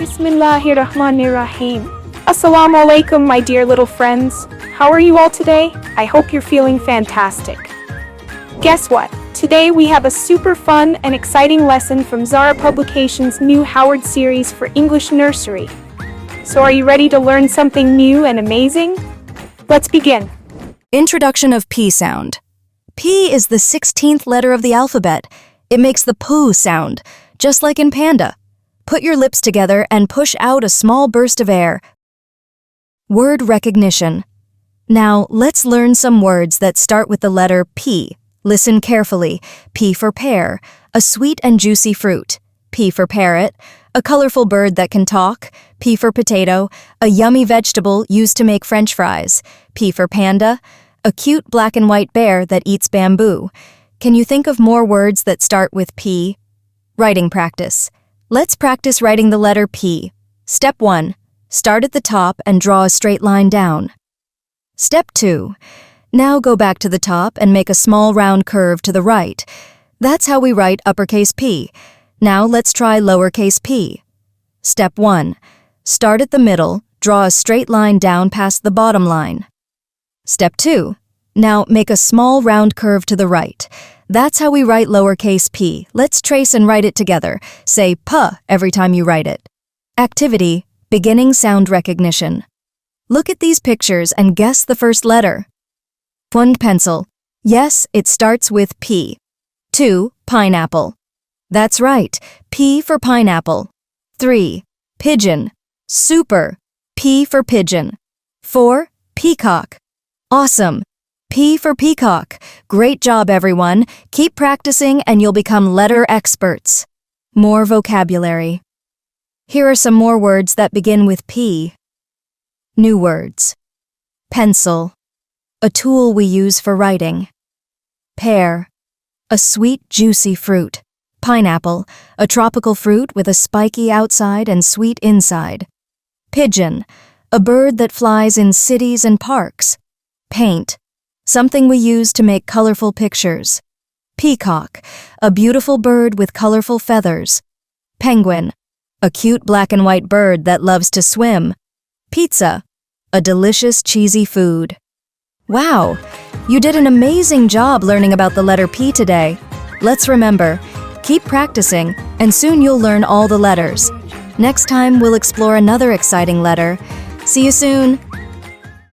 Bismillahirrahmanirrahim. Assalamu alaikum, my dear little friends. How are you all today? I hope you're feeling fantastic. Guess what? Today we have a super fun and exciting lesson from Zara Publications' new Howard series for English Nursery. So are you ready to learn something new and amazing? Let's begin. Introduction of P sound. P is the 16th letter of the alphabet. It makes the poo sound, just like in panda. Put your lips together and push out a small burst of air. Word recognition. Now, let's learn some words that start with the letter P. Listen carefully. P for pear, a sweet and juicy fruit. P for parrot, a colorful bird that can talk. P for potato, a yummy vegetable used to make French fries. P for panda, a cute black and white bear that eats bamboo. Can you think of more words that start with P? Writing practice. Let's practice writing the letter P. Step 1. Start at the top and draw a straight line down. Step 2. Now go back to the top and make a small round curve to the right. That's how we write uppercase P. Now let's try lowercase p. Step 1. Start at the middle, draw a straight line down past the bottom line. Step 2. Now make a small round curve to the right. That's how we write lowercase p. Let's trace and write it together. Say P every time you write it. Activity, beginning sound recognition. Look at these pictures and guess the first letter. 1. Pencil. Yes, it starts with P. 2. Pineapple. That's right, P for pineapple. 3. Pigeon. Super. P for pigeon. 4. Peacock. Awesome. P for peacock. Great job, everyone. Keep practicing and you'll become letter experts. More vocabulary. Here are some more words that begin with P. New words. Pencil. A tool we use for writing. Pear. A sweet, juicy fruit. Pineapple. A tropical fruit with a spiky outside and sweet inside. Pigeon. A bird that flies in cities and parks. Paint. Something we use to make colorful pictures. Peacock, a beautiful bird with colorful feathers. Penguin, a cute black and white bird that loves to swim. Pizza, a delicious cheesy food. Wow, you did an amazing job learning about the letter P today. Let's remember, keep practicing and soon you'll learn all the letters. Next time we'll explore another exciting letter. See you soon!